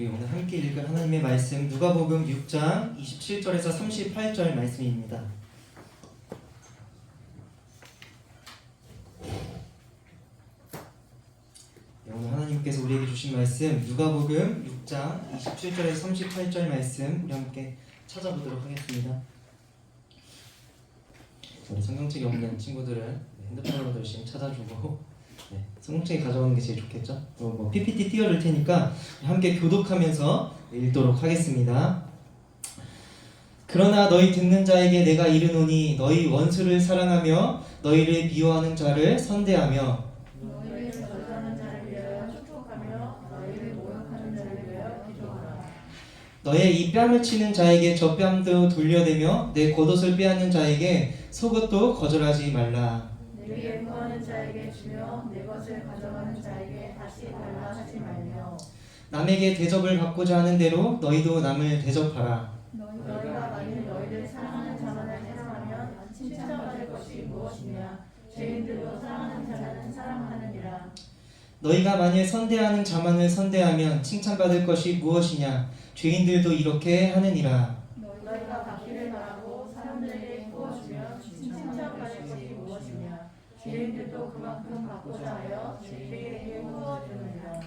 우리 오늘 함께 읽을 하나님의 말씀 누가복음 6장 27절에서 38절 말씀입니다. 오늘 하나님께서 우리에게 주신 말씀 누가복음 6장 27절에서 38절 말씀 우리 함께 찾아보도록 하겠습니다. 우리 성경책이 없는 친구들은 핸드폰으로도 열심히 찾아주고 성경책에 가져오는 게 제일 좋겠죠? 또 PPT 띄워줄 테니까 함께 교독하면서 읽도록 하겠습니다. 그러나 너희 듣는 자에게 내가 이르노니 너희 원수를 사랑하며 너희를 미워하는 자를 선대하며 너희를 저주하는 자를 위하여 축복하며 너희를 모욕하는 자를 위하여 기도하라. 너의 이 뺨을 치는 자에게 저 뺨도 돌려대며 내 겉옷을 빼앗는 자에게 속옷도 거절하지 말라. 내게 구하는 자에게 주며 내 것을 가져가는 자에게 다시 달라 하지 말며 남에게 대접을 받고자 하는 대로 너희도 남을 대접하라. 너희가 만일 너희를 사랑하는 자만을 사랑하면 칭찬받을 것이 무엇이냐. 죄인들도 사랑하는 자는 사랑하느니라. 너희가 만일 선대하는 자만을 선대하면 칭찬받을 것이 무엇이냐. 죄인들도 이렇게 하느니라. 너희가 받기를 바라고 사람들에게 구워주면 칭찬받을 것이 무엇이냐. 죄인들도 그만큼 받고자 하여 죄인에게 구워주느니라.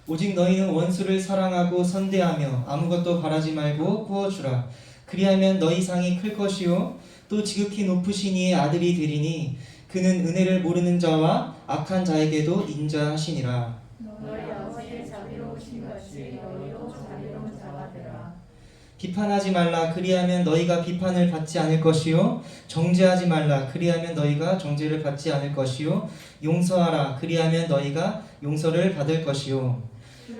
오직 너희는 원수를 사랑하고 선대하며 아무것도 바라지 말고 구워주라. 그리하면 너희 상이 클 것이요 또 지극히 높으신 이의 아들이 되리니 그는 은혜를 모르는 자와 악한 자에게도 인자하시니라. 너희 아버지의 자비로우신 같이 너희도 자비로운 자가 되라. 비판하지 말라. 그리하면 너희가 비판을 받지 않을 것이요 정죄하지 말라. 그리하면 너희가 정죄를 받지 않을 것이요 용서하라. 그리하면 너희가 용서를 받을 것이요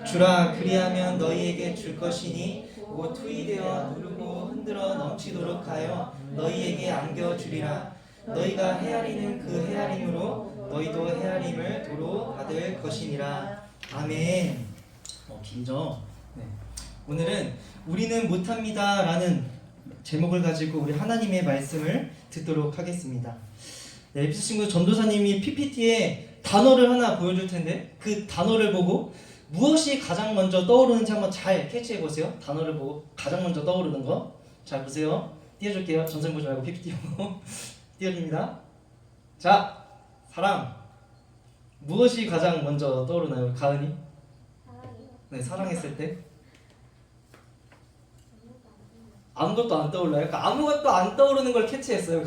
주라. 그리하면 너희에게 줄 것이니 곧 투이되어 누르고 흔들어 넘치도록 하여 너희에게 안겨주리라. 너희가 헤아리는 그 헤아림으로 너희도 헤아림을 도로 받을 것이니라. 아멘. 긴죠? 네. 오늘은 우리는 못합니다 라는 제목을 가지고 우리 하나님의 말씀을 듣도록 하겠습니다. 네, 에피소 친구 전도사님이 PPT에 단어를 하나 보여줄 텐데 그 단어를 보고 무엇이 가장 먼저 떠오르는지 한번 잘 캐치해 보세요. 단어를 보고 가장 먼저 떠오르는 거 잘 보세요. 띄워줄게요. 전생 보지 말고 PPT 보고 띄워줍니다. 자, 사랑. 무엇이 가장 먼저 떠오르나요? 가은이? 네, 사랑했을 때 아무것도 안 떠올라요? 그러니까 아무것도 안 떠오르는 걸 캐치했어요.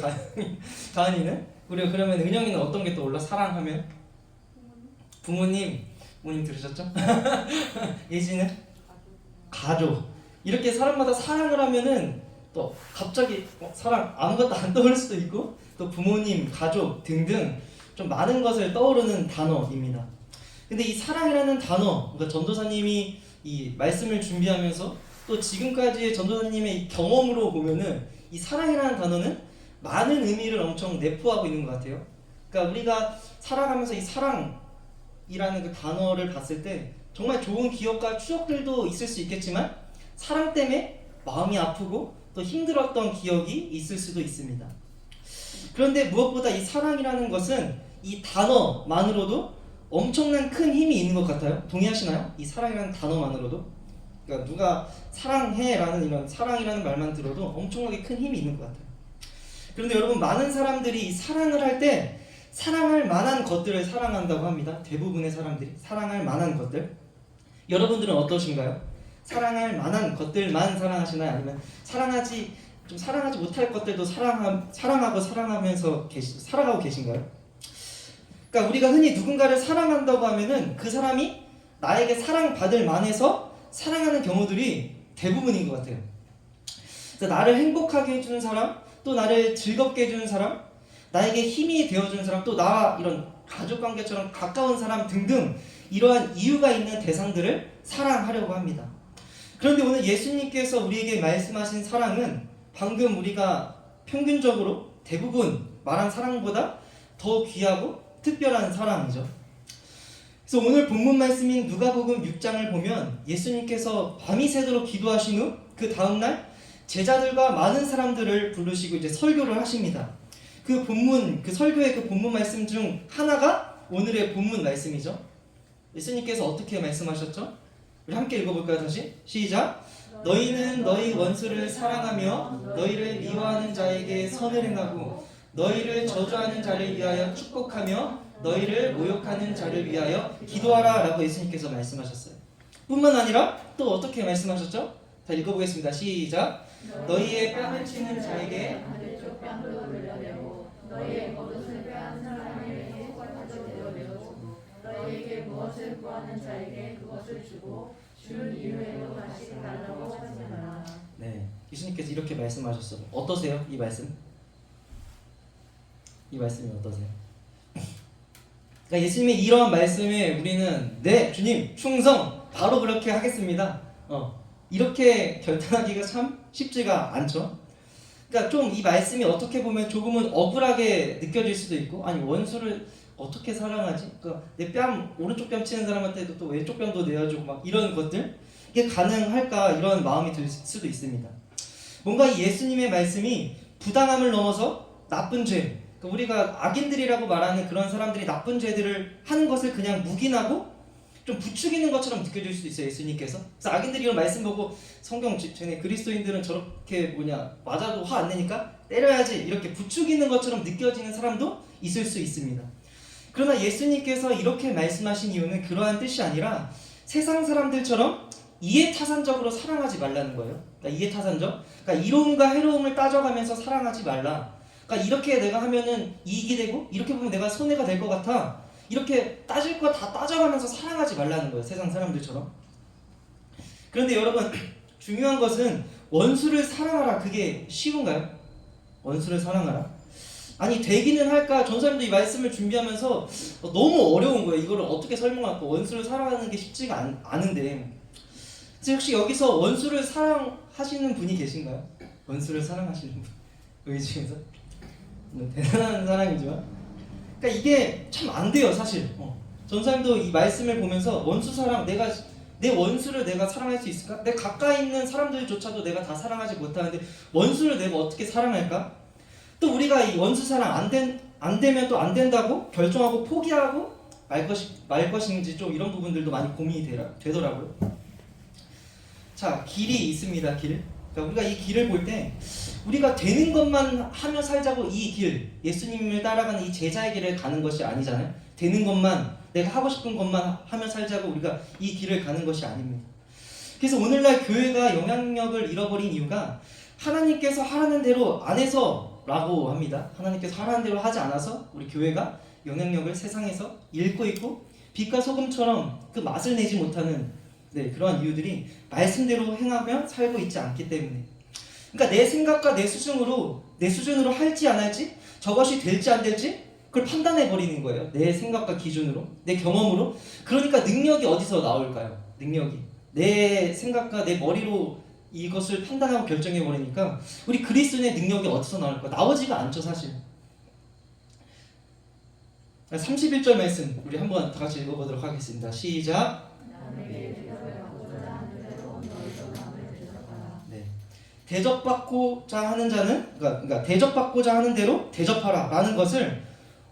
가은이는? 그리고 그러면 은영이는 어떤 게 떠올라? 사랑하면? 부모님 들으셨죠? 예지는? 가족. 이렇게 사람마다 사랑을 하면은 또 갑자기 사랑 아무것도 안 떠오를 수도 있고 또 부모님, 가족 등등 좀 많은 것을 떠오르는 단어입니다. 근데 이 사랑이라는 단어, 그러니까 전도사님이 이 말씀을 준비하면서 또 지금까지의 전도사님의 경험으로 보면은 이 사랑이라는 단어는 많은 의미를 엄청 내포하고 있는 것 같아요. 그러니까 우리가 살아가면서 이 사랑이라는 그 단어를 봤을 때 정말 좋은 기억과 추억들도 있을 수 있겠지만 사랑 때문에 마음이 아프고 또 힘들었던 기억이 있을 수도 있습니다. 그런데 무엇보다 이 사랑이라는 것은 이 단어만으로도 엄청난 큰 힘이 있는 것 같아요. 동의하시나요? 이 사랑이라는 단어만으로도? 그러니까 누가 사랑해라는 이런 사랑이라는 말만 들어도 엄청나게 큰 힘이 있는 것 같아요. 그런데 여러분 많은 사람들이 사랑을 할 때 사랑할 만한 것들을 사랑한다고 합니다. 대부분의 사람들이 사랑할 만한 것들. 여러분들은 어떠신가요? 사랑할 만한 것들만 사랑하시나요? 아니면 사랑하지 못할 것들도 사랑하고 사랑하면서 살아가고 계신가요? 그러니까 우리가 흔히 누군가를 사랑한다고 하면은 그 사람이 나에게 사랑받을 만해서 사랑하는 경우들이 대부분인 것 같아요. 그래서 나를 행복하게 해주는 사람, 또 나를 즐겁게 해주는 사람, 나에게 힘이 되어주는 사람, 또 나와 이런 가족관계처럼 가까운 사람 등등 이러한 이유가 있는 대상들을 사랑하려고 합니다. 그런데 오늘 예수님께서 우리에게 말씀하신 사랑은 방금 우리가 평균적으로 대부분 말한 사랑보다 더 귀하고 특별한 사랑이죠. 그래서 오늘 본문 말씀인 누가복음 6장을 보면 예수님께서 밤이 새도록 기도하신 후 그 다음날 제자들과 많은 사람들을 부르시고 이제 설교를 하십니다. 그 설교의 그 본문 말씀 중 하나가 오늘의 본문 말씀이죠. 예수님께서 어떻게 말씀하셨죠? 우리 함께 읽어볼까요? 다시 시작. 너희는 너희 원수를 사랑하며 너희를 미워하는 자에게 선을 행하고 너희를 저주하는 자를 위하여 축복하며 너희를 모욕하는 자를 위하여 기도하라 라고 예수님께서 말씀하셨어요. 뿐만 아니라 또 어떻게 말씀하셨죠? 다 읽어보겠습니다. 시작. 너희의 뺨을 치는 자에게 반대쪽 뺨도 돌려내고 너희의 겉옷을 빼앗은 사람에게 똑같이 되어내고 너희에게 무엇을 구하는 자에게 그것을 주고 준 이후에도 다시 달라고 하지 마라. 네, 예수님께서 이렇게 말씀하셨어요. 어떠세요? 이 말씀? 이 말씀이 어떠세요? 그러니까 예수님의 이러한 말씀에 우리는 네 주님 충성 바로 그렇게 하겠습니다. 이렇게 결단하기가 참 쉽지가 않죠. 그러니까 좀 이 말씀이 어떻게 보면 조금은 억울하게 느껴질 수도 있고, 아니 원수를 어떻게 사랑하지? 그러니까 내 뺨 오른쪽 뺨 치는 사람한테도 또 왼쪽 뺨도 내어주고 막 이런 것들 이게 가능할까 이런 마음이 들 수도 있습니다. 뭔가 이 예수님의 말씀이 부당함을 넘어서 나쁜 죄, 그러니까 우리가 악인들이라고 말하는 그런 사람들이 나쁜 죄들을 하는 것을 그냥 묵인하고 좀 부추기는 것처럼 느껴질 수도 있어요. 예수님께서. 그래서 악인들이 이런 말씀 보고 성경 쟤네 그리스도인들은 저렇게 맞아도 화 안 내니까 때려야지 이렇게 부추기는 것처럼 느껴지는 사람도 있을 수 있습니다. 그러나 예수님께서 이렇게 말씀하신 이유는 그러한 뜻이 아니라 세상 사람들처럼 이해타산적으로 사랑하지 말라는 거예요. 그러니까 이해타산적. 그러니까 이로움과 해로움을 따져가면서 사랑하지 말라. 그러니까 이렇게 내가 하면은 이익이 되고 이렇게 보면 내가 손해가 될 것 같아. 이렇게 따질 거 다 따져가면서 사랑하지 말라는 거예요. 세상 사람들처럼. 그런데 여러분 중요한 것은 원수를 사랑하라. 그게 쉬운가요? 원수를 사랑하라. 아니 되기는 할까? 전사님도 이 말씀을 준비하면서 너무 어려운 거예요. 이거를 어떻게 설명할까? 원수를 사랑하는 게 쉽지가 않은데 혹시 여기서 원수를 사랑하시는 분이 계신가요? 원수를 사랑하시는 분? 여기 중에서? 대단한 사람이지만 그러니까 이게 참 안 돼요 사실. 전사님도 이 말씀을 보면서 원수 사랑, 내 원수를 내가 사랑할 수 있을까? 내 가까이 있는 사람들조차도 내가 다 사랑하지 못하는데 원수를 내가 어떻게 사랑할까? 또 우리가 이 원수 사랑 안 되면 또 안 된다고 결정하고 포기하고 말 것인지 좀 이런 부분들도 많이 고민이 되더라고요. 자, 길이 있습니다. 길. 그러니까 우리가 이 길을 볼 때 우리가 되는 것만 하며 살자고 이 길, 예수님을 따라가는 이 제자의 길을 가는 것이 아니잖아요. 되는 것만, 내가 하고 싶은 것만 하며 살자고 우리가 이 길을 가는 것이 아닙니다. 그래서 오늘날 교회가 영향력을 잃어버린 이유가 하나님께서 하라는 대로 안 해서라고 합니다. 하나님께서 하라는 대로 하지 않아서 우리 교회가 영향력을 세상에서 잃고 있고 빛과 소금처럼 그 맛을 내지 못하는 그러한 이유들이 말씀대로 행하며 살고 있지 않기 때문에. 그러니까 내 생각과 내 수준으로 할지 안 할지, 저것이 될지 안 될지 그걸 판단해 버리는 거예요. 내 생각과 기준으로, 내 경험으로. 그러니까 능력이 어디서 나올까요? 능력이 내 생각과 내 머리로 이것을 판단하고 결정해 버리니까 우리 그리스도인의 능력이 어디서 나올까? 나오지가 않죠 사실. 31절 말씀 우리 한번 다 같이 읽어보도록 하겠습니다. 시작. 대접받고자 하는 자는 그러니까 대접받고자 하는 대로 대접하라라는 것을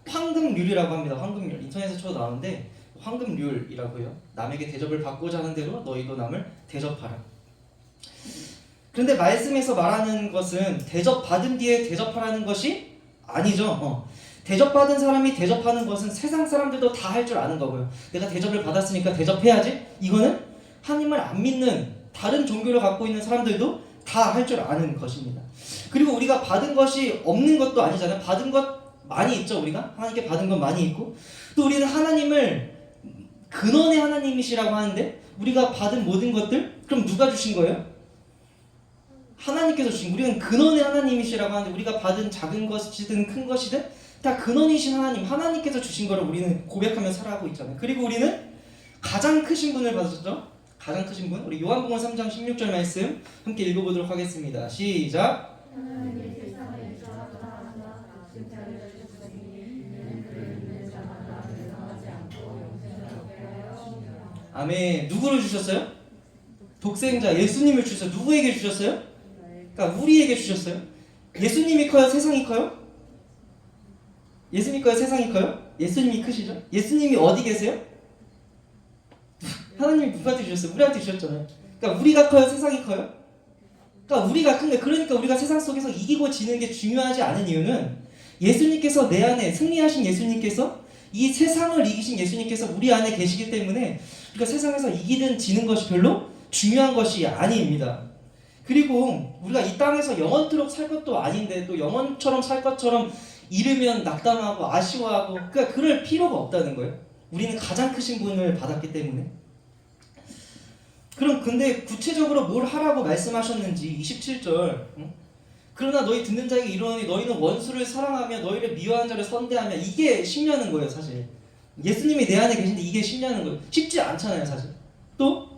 황금률이라고 합니다. 황금률 인터넷에 쳐도 나오는데 황금률이라고요. 남에게 대접을 받고자 하는 대로 너희도 남을 대접하라. 그런데 말씀에서 말하는 것은 대접받은 뒤에 대접하라는 것이 아니죠. 대접받은 사람이 대접하는 것은 세상 사람들도 다 할 줄 아는 거고요. 내가 대접을 받았으니까 대접해야지. 이거는 하나님을 안 믿는 다른 종교를 갖고 있는 사람들도 다 할 줄 아는 것입니다. 그리고 우리가 받은 것이 없는 것도 아니잖아요. 받은 것 많이 있죠. 우리가 하나님께 받은 것 많이 있고 또 우리는 하나님을 근원의 하나님이시라고 하는데 우리가 받은 모든 것들 그럼 누가 주신 거예요? 하나님께서 주신. 우리는 근원의 하나님이시라고 하는데 우리가 받은 작은 것이든 큰 것이든 다 근원이신 하나님께서 주신 거를 우리는 고백하며 살아가고 있잖아요. 그리고 우리는 가장 크신 분을 받았죠. 가장 크신 분, 우리 요한복음 3장 16절 말씀 함께 읽어보도록 하겠습니다. 시작. 아멘. 누구를 주셨어요? 독생자 예수님을 주셨어요. 누구에게 주셨어요? 그러니까 우리에게 주셨어요. 예수님이 커요? 세상이 커요? 예수님이 커요? 세상이 커요? 예수님이 크시죠? 예수님이 어디 계세요? 하나님이 누구한테 주셨어요? 우리한테 주셨잖아요. 그러니까 우리가 커요? 세상이 커요? 그러니까 우리가 큰 게, 그러니까 우리가 세상 속에서 이기고 지는 게 중요하지 않은 이유는 예수님께서 내 안에 승리하신 예수님께서 이 세상을 이기신 예수님께서 우리 안에 계시기 때문에 우리가 세상에서 이기든 지는 것이 별로 중요한 것이 아닙니다. 그리고 우리가 이 땅에서 영원토록 살 것도 아닌데 또 영원처럼 살 것처럼 이르면 낙담하고 아쉬워하고 그러니까 그럴 필요가 없다는 거예요. 우리는 가장 크신 분을 받았기 때문에. 그럼 근데 구체적으로 뭘 하라고 말씀하셨는지 27절 그러나 너희 듣는 자에게 이르노니 너희는 원수를 사랑하며 너희를 미워하는 자를 선대하며 이게 심려는 거예요 사실. 예수님이 내 안에 계신데 이게 심려는 거예요. 쉽지 않잖아요 사실. 또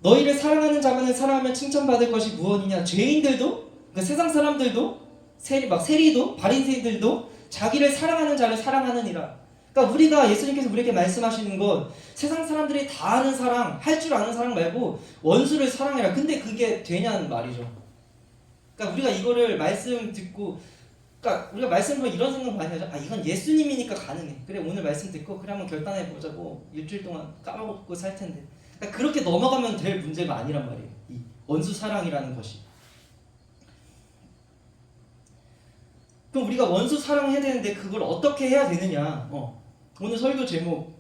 너희를 사랑하는 자만을 사랑하면 칭찬받을 것이 무엇이냐. 죄인들도 그러니까 세상 사람들도 세리도 바리새인들도 자기를 사랑하는 자를 사랑하느니라. 그러니까 우리가 예수님께서 우리에게 말씀하시는 것 세상 사람들이 다 아는 사랑, 할 줄 아는 사랑 말고 원수를 사랑해라. 근데 그게 되냐는 말이죠. 그러니까 우리가 이거를 말씀 듣고 그러니까 우리가 말씀 보면 이런 생각 많이 하죠. 아 이건 예수님이니까 가능해. 그래 오늘 말씀 듣고 그래 한번 결단해 보자고 일주일 동안 까먹고 살 텐데. 그러니까 그렇게 넘어가면 될 문제가 아니란 말이에요. 이 원수 사랑이라는 것이. 그럼 우리가 원수 사랑해야 되는데 그걸 어떻게 해야 되느냐. 오늘 설교 제목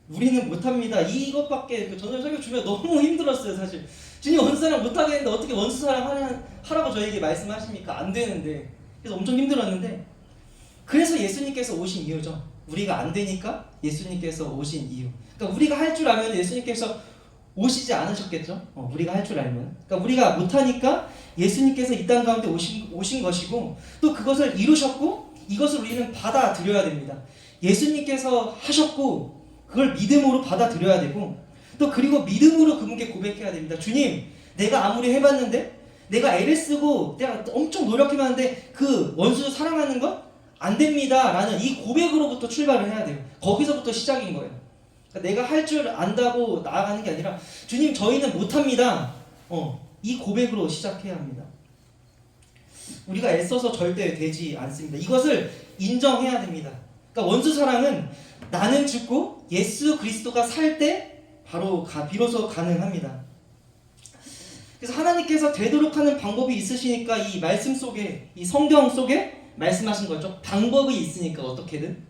우리는 못합니다. 이것밖에 저는 설교 주면 너무 힘들었어요 사실. 주님 원수 사랑 못하겠는데 어떻게 원수 사랑 하라고 저에게 말씀하십니까? 안 되는데. 그래서 엄청 힘들었는데 그래서 예수님께서 오신 이유죠. 우리가 안 되니까 예수님께서 오신 이유. 그러니까 우리가 할 줄 알면 예수님께서 오시지 않으셨겠죠. 우리가 할 줄 알면. 그러니까 우리가 못하니까 예수님께서 이 땅 가운데 오신 것이고 또 그것을 이루셨고 이것을 우리는 받아들여야 됩니다. 예수님께서 하셨고 그걸 믿음으로 받아들여야 되고 또 그리고 믿음으로 그분께 고백해야 됩니다. 주님 내가 아무리 해봤는데 내가 애를 쓰고 내가 엄청 노력해봤는데 그 원수 사랑하는 것 안 됩니다 라는 이 고백으로부터 출발을 해야 돼요. 거기서부터 시작인 거예요. 그러니까 내가 할 줄 안다고 나아가는 게 아니라 주님 저희는 못합니다. 이 고백으로 시작해야 합니다. 우리가 애써서 절대 되지 않습니다. 이것을 인정해야 됩니다. 그러니까 원수 사랑은 나는 죽고 예수 그리스도가 살 때 바로 비로소 가능합니다. 그래서 하나님께서 되도록 하는 방법이 있으시니까 이 말씀 속에 이 성경 속에 말씀하신 거죠. 방법이 있으니까 어떻게든.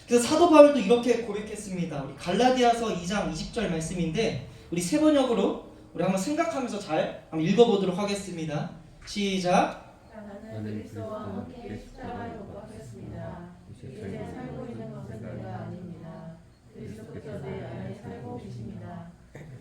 그래서 사도 바울도 이렇게 고백했습니다. 우리 갈라디아서 2장 20절 말씀인데 우리 세 번역으로 우리 한번 생각하면서 잘 한번 읽어보도록 하겠습니다. 시작. 나는 그리스도와 함께 십자가에 못 박혔습니다. 이제 살고 있는 것은 내가 아닙니다. 그리스도께서 내 안에 살고 계십니다.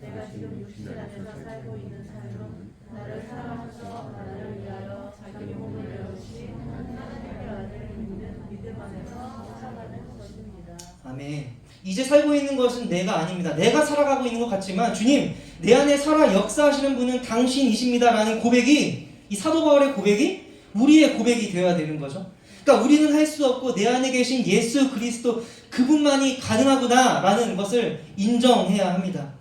내가 지금 육신 안에서 살고 있는 삶은 나를 사랑하셔서 나를 위하여 자기 몸을 내어주신 하나님의 아들을 믿는 믿음 안에서 살아가는 것입니다. 아멘. 이제 살고 있는 것은 내가 아닙니다. 내가 살아가고 있는 것 같지만 주님 내 안에 살아 역사하시는 분은 당신이십니다 라는 고백이 이 사도 바울의 고백이 우리의 고백이 되어야 되는 거죠. 그러니까 우리는 할 수 없고 내 안에 계신 예수 그리스도 그분만이 가능하구나 라는 것을 인정해야 합니다.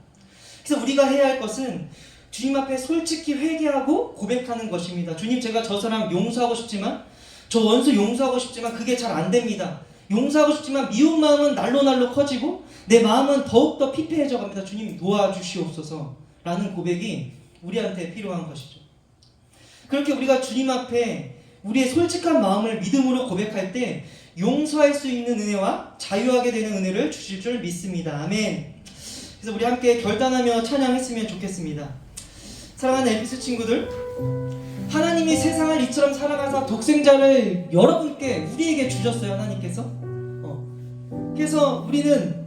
그래서 우리가 해야 할 것은 주님 앞에 솔직히 회개하고 고백하는 것입니다. 주님 제가 저 사람 용서하고 싶지만 저 원수 용서하고 싶지만 그게 잘 안 됩니다. 용서하고 싶지만 미운 마음은 날로 커지고 내 마음은 더욱더 피폐해져 갑니다. 주님 도와주시옵소서 라는 고백이 우리한테 필요한 것이죠. 그렇게 우리가 주님 앞에 우리의 솔직한 마음을 믿음으로 고백할 때 용서할 수 있는 은혜와 자유하게 되는 은혜를 주실 줄 믿습니다. 아멘. 그래서 우리 함께 결단하며 찬양했으면 좋겠습니다. 사랑하는 에피스 친구들, 하나님이 세상을 이처럼 사랑하사 독생자를 여러분께 우리에게 주셨어요. 하나님께서. 그래서 우리는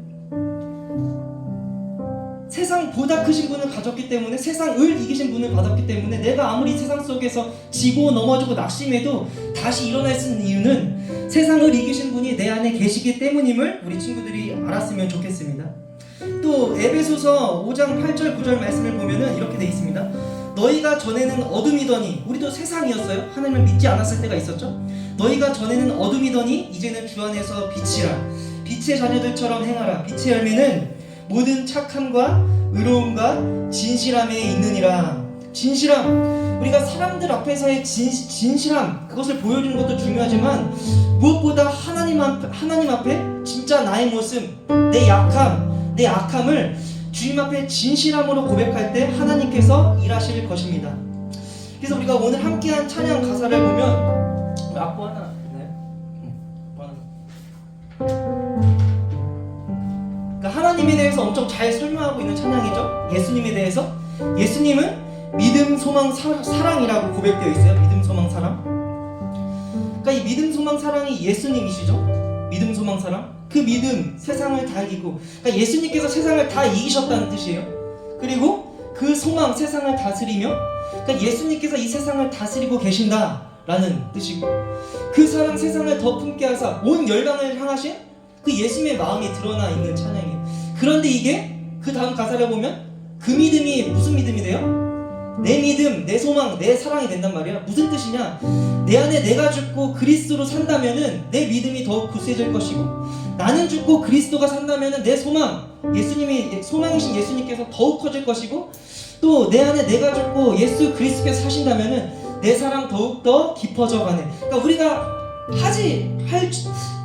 세상보다 크신 분을 가졌기 때문에 세상을 이기신 분을 받았기 때문에 내가 아무리 세상 속에서 지고 넘어지고 낙심해도 다시 일어날 수 있는 이유는 세상을 이기신 분이 내 안에 계시기 때문임을 우리 친구들이 알았으면 좋겠습니다. 또 에베소서 5장 8절 9절 말씀을 보면은 이렇게 돼 있습니다. 너희가 전에는 어둠이더니 우리도 세상이었어요. 하나님을 믿지 않았을 때가 있었죠. 너희가 전에는 어둠이더니 이제는 주 안에서 빛이라. 빛의 자녀들처럼 행하라. 빛의 열매는 모든 착함과 의로움과 진실함에 있느니라. 진실함, 우리가 사람들 앞에서의 진실함, 그것을 보여주는 것도 중요하지만 무엇보다 하나님 앞에 진짜 나의 모습, 내 약함, 내 악함을 주님 앞에 진실함으로 고백할 때 하나님께서 일하실 것입니다. 그래서 우리가 오늘 함께한 찬양 가사를 보면 악보 하나 있나요? 그러니까 하나님에 대해서 엄청 잘 설명하고 있는 찬양이죠. 예수님에 대해서. 예수님은 믿음, 소망, 사랑이라고 고백되어 있어요. 믿음, 소망, 사랑. 그러니까 이 믿음, 소망, 사랑이 예수님이시죠. 믿음, 소망, 사랑. 그 믿음, 세상을 다 이기고, 그러니까 예수님께서 세상을 다 이기셨다는 뜻이에요. 그리고 그 소망, 세상을 다스리며, 그러니까 예수님께서 이 세상을 다스리고 계신다라는 뜻이고, 그 사랑 세상을 더 품게 하사 온 열방을 향하신 그 예수님의 마음이 드러나 있는 찬양이에요. 그런데 이게 그 다음 가사를 보면 그 믿음이 무슨 믿음이 돼요? 내 믿음, 내 소망, 내 사랑이 된단 말이야. 무슨 뜻이냐? 내 안에 내가 죽고 그리스도로 산다면은 내 믿음이 더욱 굳세질 것이고, 나는 죽고 그리스도가 산다면은 내 소망, 예수님이 소망이신 예수님께서 더욱 커질 것이고, 또 내 안에 내가 죽고 예수 그리스도께서 사신다면은 내 사랑 더욱 더 깊어져 가네. 그러니까 우리가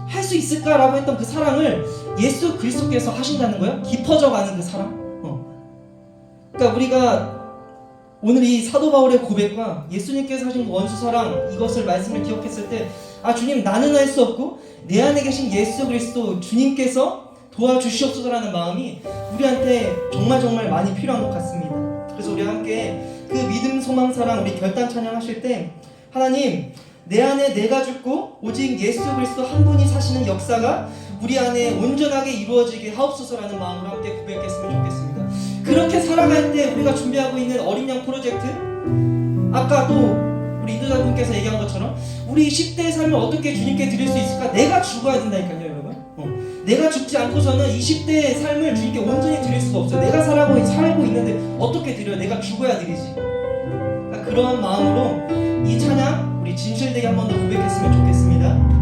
할 수 있을까라고 했던 그 사랑을 예수 그리스도께서 하신다는 거예요. 깊어져 가는 그 사랑. 그러니까 우리가 오늘 이 사도 바울의 고백과 예수님께서 하신 원수 사랑, 이것을 말씀을 기억했을 때, 아, 주님, 나는 할 수 없고 내 안에 계신 예수 그리스도 주님께서 도와주시옵소서라는 마음이 우리한테 정말 많이 필요한 것 같습니다. 그래서 우리 함께 그 믿음, 소망, 사랑, 우리 결단 찬양 하실 때, 하나님, 내 안에 내가 죽고 오직 예수 그리스도 한 분이 사시는 역사가 우리 안에 온전하게 이루어지게 하옵소서라는 마음으로 함께 고백했으면 좋겠습니다. 그렇게 살아갈 때 우리가 준비하고 있는 어린 양 프로젝트, 아까 또 우리 인도자분께서 얘기한 것처럼 우리 10대의 삶을 어떻게 주님께 드릴 수 있을까? 내가 죽어야 된다니까요, 여러분. 내가 죽지 않고서는 20대의 삶을 주님께 온전히 드릴 수가 없어요. 내가 살고 있는데 어떻게 드려요? 내가 죽어야 드리지. 그러니까 그런 마음으로 이 찬양 우리 진실되게 한 번 더 고백했으면 좋겠습니다.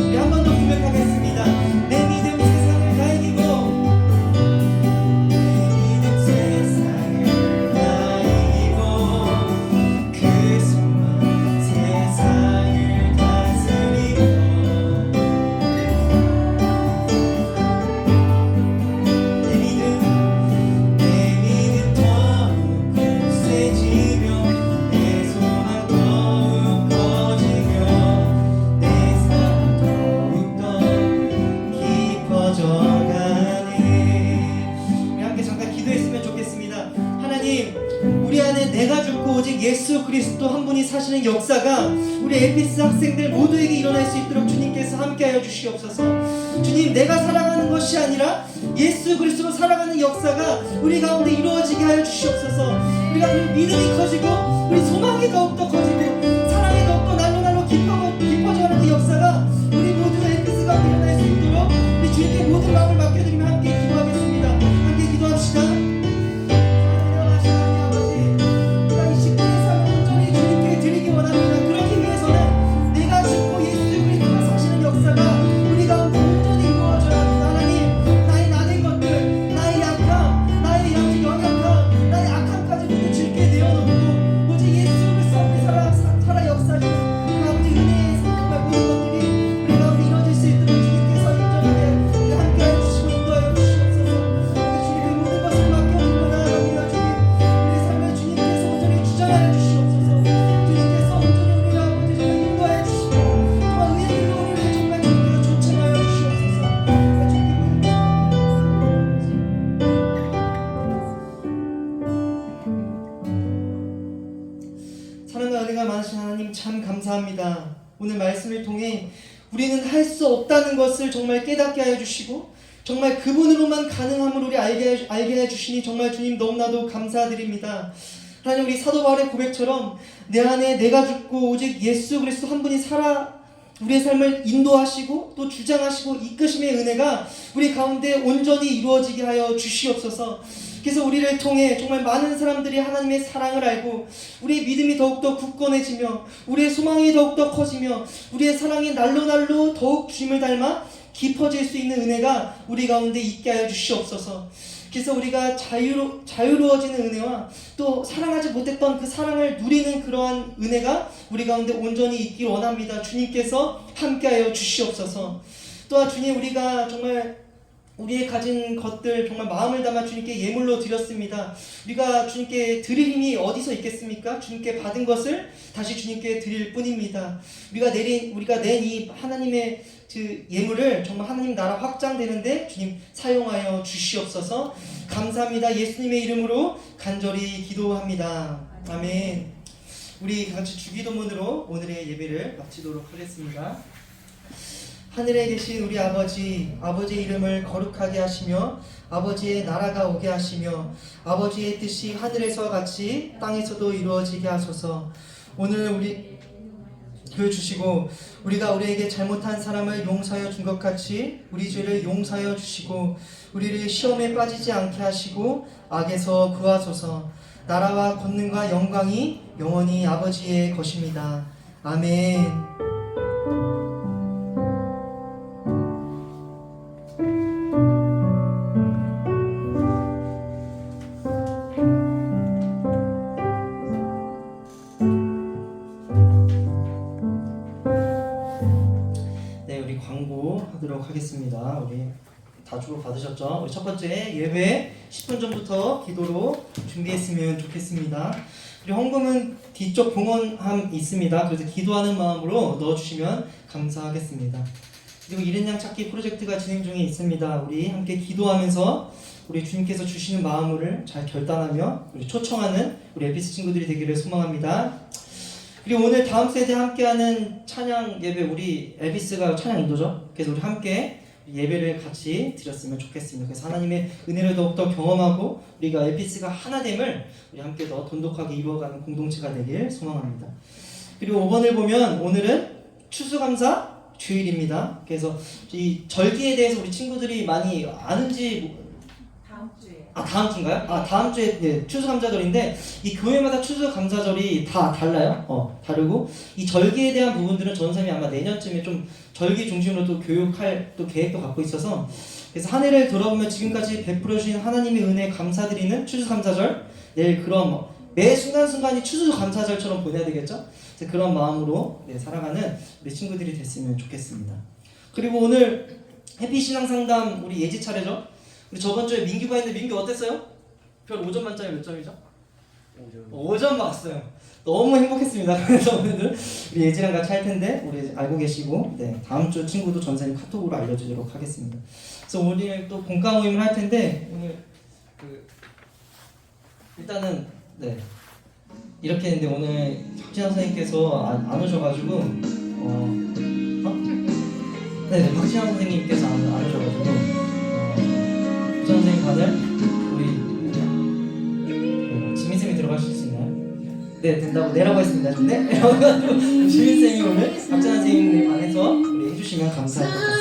우리 한 번 더 고백합니다. 그리스도 한 분이 사시는 역사가 우리 에피스 학생들 모두에게 일어날 수 있도록 주님께서 함께하여 주시옵소서. 주님, 내가 살아가는 것이 아니라 예수 그리스도로 살아가는 역사가 우리 가운데 이루어지게 하여 주시옵소서. 우리가 믿음이 커지고 우리 소망이 더욱더 커지고 사랑이 더욱더 날로 깊어져가는 그 역사가 우리 모두 에피스 가운데 일어날 수 있도록 우리 주님께 모든 마음을 맡겨드리며 함께 기도하겠습니다. 함께 기도합시다. 감사합니다. 오늘 말씀을 통해 우리는 할 수 없다는 것을 정말 깨닫게 하여 주시고 정말 그분으로만 가능함을 우리 알게 해주시니 정말 주님 너무나도 감사드립니다. 하나님, 우리 사도 바울의 고백처럼 내 안에 내가 죽고 오직 예수 그리스도 한 분이 살아 우리의 삶을 인도하시고 또 주장하시고 이끄심의 은혜가 우리 가운데 온전히 이루어지게 하여 주시옵소서. 그래서 우리를 통해 정말 많은 사람들이 하나님의 사랑을 알고 우리의 믿음이 더욱더 굳건해지며 우리의 소망이 더욱더 커지며 우리의 사랑이 날로 더욱 주님을 닮아 깊어질 수 있는 은혜가 우리 가운데 있게 하여 주시옵소서. 그래서 우리가 자유로워지는 은혜와 또 사랑하지 못했던 그 사랑을 누리는 그러한 은혜가 우리 가운데 온전히 있길 원합니다. 주님께서 함께하여 주시옵소서. 또한 주님, 우리가 정말 우리의 가진 것들 정말 마음을 담아 주님께 예물로 드렸습니다. 우리가 주님께 드릴 힘이 어디서 있겠습니까? 주님께 받은 것을 다시 주님께 드릴 뿐입니다. 우리가 낸 이 하나님의 그 예물을 정말 하나님 나라 확장되는데 주님 사용하여 주시옵소서. 감사합니다. 예수님의 이름으로 간절히 기도합니다. 아멘. 우리 같이 주기도문으로 오늘의 예배를 마치도록 하겠습니다. 하늘에 계신 우리 아버지, 아버지의 이름을 거룩하게 하시며 아버지의 나라가 오게 하시며 아버지의 뜻이 하늘에서 같이 땅에서도 이루어지게 하소서. 오늘 우리 그 주시고 우리가 우리에게 잘못한 사람을 용서하여 준 것 같이 우리 죄를 용서하여 주시고 우리를 시험에 빠지지 않게 하시고 악에서 구하소서. 나라와 권능과 영광이 영원히 아버지의 것입니다. 아멘. 하도록 하겠습니다. 우리 다 주고 받으셨죠? 우리 첫 번째 예배 10분 전부터 기도로 준비했으면 좋겠습니다. 우리 헌금은 뒤쪽 봉헌함 있습니다. 그래서 기도하는 마음으로 넣어주시면 감사하겠습니다. 그리고 이른 양 찾기 프로젝트가 진행 중에 있습니다. 우리 함께 기도하면서 우리 주님께서 주시는 마음을 잘 결단하며 우리 초청하는 우리 에피스 친구들이 되기를 소망합니다. 그리고 오늘 다음 세대 함께하는 찬양 예배, 우리 에비스가 찬양 인도죠. 그래서 우리 함께 예배를 같이 드렸으면 좋겠습니다. 그래서 하나님의 은혜를 더욱더 경험하고 우리가 에피스가 하나됨을 우리 함께 더 돈독하게 이루어가는 공동체가 되길 소망합니다. 그리고 5번을 보면 오늘은 추수감사 주일입니다. 그래서 이 절기에 대해서 우리 친구들이 많이 아는지 다음 주인가요? 다음 주에 네, 추수감사절인데 이 교회마다 추수감사절이 다 달라요. 다르고 이 절기에 대한 부분들은 전쌤이 아마 내년쯤에 좀 절기 중심으로 또 교육할 또 계획도 갖고 있어서 그래서 한 해를 돌아보면 지금까지 베풀어 주신 하나님의 은혜 감사드리는 추수감사절, 내일 그럼 매 순간순간이 추수감사절처럼 보내야 되겠죠? 그래서 그런 마음으로 살아가는 우리 친구들이 됐으면 좋겠습니다. 그리고 오늘 해피신앙상담 우리 예지 차례죠? 우리 저번주에 민규가 했는데 민규 어땠어요? 별 5점 만점에 몇 점이죠? 5점 맞았어요. 너무 행복했습니다. 그래서 오늘은 우리 예지랑 같이 할 텐데 우리 알고 계시고 다음 주 친구도 전사님 카톡으로 알려주도록 하겠습니다. 그래서 오늘 또 본과 모임을 할 텐데 오늘 일단은 이렇게 했는데 오늘 박진환 선생님께서 안 오셔가지고 네, 박진환 선생님께서 안 오셔가지고 박진환 선생님 반을 우리 지민쌤이 들어가실 수 있나요? 네, 된다고 내라고 했습니다. 네? 그래가지고 지민쌤이 오늘 박진환 선생님 반에서 우리 해주시면 감사할 것 같습니다.